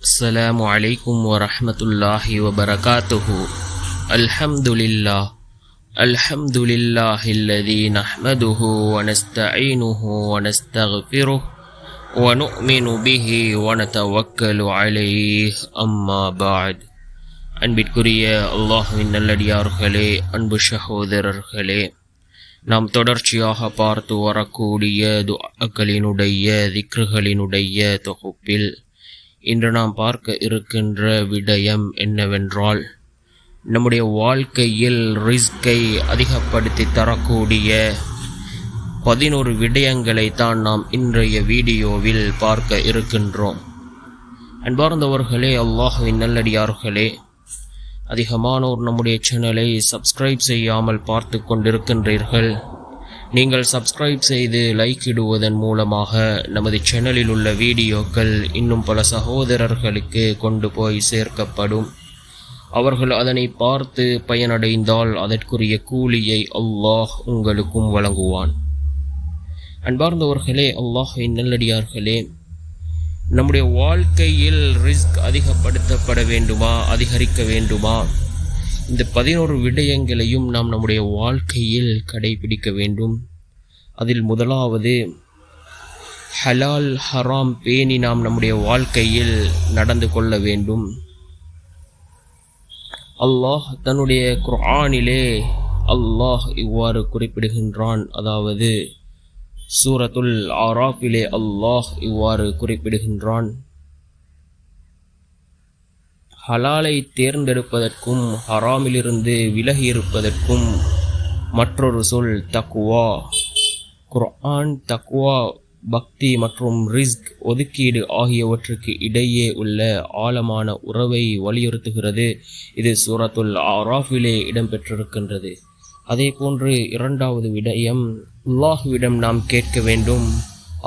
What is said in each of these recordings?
السلام عليكم ورحمة الله وبركاته. الحمد لله الذي نحمده ونستعينه ونستغفره ونؤمن به ونتوكل عليه أما بعد. அன்பிற்குரிய அல்லாஹ்வின் நல்லடியார்களே, அன்பு சகோதரர்களே, நாம் தொடர்ச்சியாக பார்த்து வரக்கூடிய துஆக்களினுடைய திக்ருகளினுடைய தொகுப்பில் இன்று நாம் பார்க்க இருக்கின்ற விடயம் என்னவென்றால், நம்முடைய வாழ்க்கையில் ரிஸ்கை அதிகப்படுத்தி தரக்கூடிய 11 விடயங்களை தான் நாம் இன்றைய வீடியோவில் பார்க்க இருக்கின்றோம். அன்பார்ந்தவர்களே, அல்லாஹ்வின் நல்லடியார்களே, அதிகமானோர் நம்முடைய சேனலை சப்ஸ்கிரைப் செய்யாமல் பார்த்து கொண்டிருக்கின்றீர்கள். நீங்கள் சப்ஸ்கிரைப் செய்து லைக் இடுவதன் மூலமாக நமது சேனலில் உள்ள வீடியோக்கள் இன்னும் பல சகோதரர்களுக்கு கொண்டு போய் சேர்க்கப்படும். அவர்கள் அதனை பார்த்து பயனடைந்தால் அதற்குரிய கூலியை அல்லாஹ் உங்களுக்கும் வழங்குவான். அன்பார்ந்தவர்களே, அல்லாஹ்வின் நல்லடியார்களே, நம்முடைய வாழ்க்கையில் ரிஸ்க் அதிகப்படுத்தப்பட வேண்டுமா, அதிகரிக்க வேண்டுமா? இந்த 11 விடயங்களையும் நாம் நம்முடைய வாழ்க்கையில் கடைபிடிக்க வேண்டும். அதில் முதலாவது, ஹலால் ஹராம் பேணி நாம் நம்முடைய வாழ்க்கையில் நடந்து கொள்ள வேண்டும். அல்லாஹ் தன்னுடைய குர்ஆனிலே அல்லாஹ் இவ்வாறு குறிப்பிடுகின்றான். அதாவது சூரத்துல் ஆராஃபிலே அல்லாஹ் இவ்வாறு குறிப்பிடுகின்றான், ஹலாலை தேர்ந்தெடுப்பதற்கும் ஹராமிலிருந்து விலகி இருப்பதற்கும் மற்றொரு சொல் தக்வா. குர்ஆன் தக்வா, பக்தி மற்றும் ரிஸ்க் ஒதுக்கீடு ஆகியவற்றுக்கு இடையே உள்ள ஆழமான உறவை வலியுறுத்துகிறது. இது சூரத்துல் ஆராஃபிலே இடம்பெற்றிருக்கின்றது. அதே போன்று இரண்டாவது விடயம், அல்லாஹ்விடம் நாம் கேட்க வேண்டும்,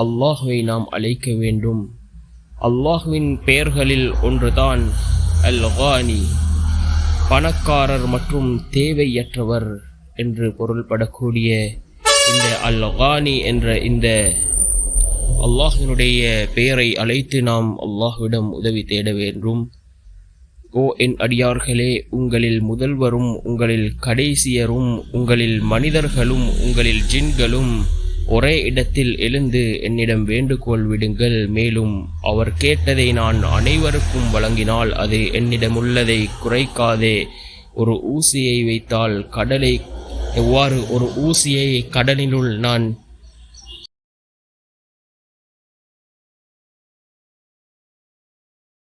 அல்லாஹ்வை நாம் அழைக்க வேண்டும். அல்லாஹ்வின் பெயர்களில் ஒன்றுதான் அல்-கானி, பணக்காரர் மற்றும் தேவையற்றவர் என்று பொருள்படக்கூடிய இந்த அல்-கானி என்ற இந்த அல்லாஹ்வினுடைய பெயரை அழைத்து நாம் அல்லாஹ்விடம் உதவி தேட வேண்டும். ஓ என் அடியார்களே, உங்களில் முதல்வரும் உங்களில் கடைசியரும் உங்களில் மனிதர்களும் உங்களில் ஜின்களும் ஒரே இடத்தில் எழுந்து என்னிடம் வேண்டுகோள் விடுங்கள். மேலும் அவர் கேட்டதை நான் அனைவருக்கும் வழங்கினால் அது என்னிடமுள்ளதை குறைக்காதே. ஒரு ஊசியை வைத்தால் கடலை எவ்வாறு ஒரு ஊசியை கடலினுள் நான்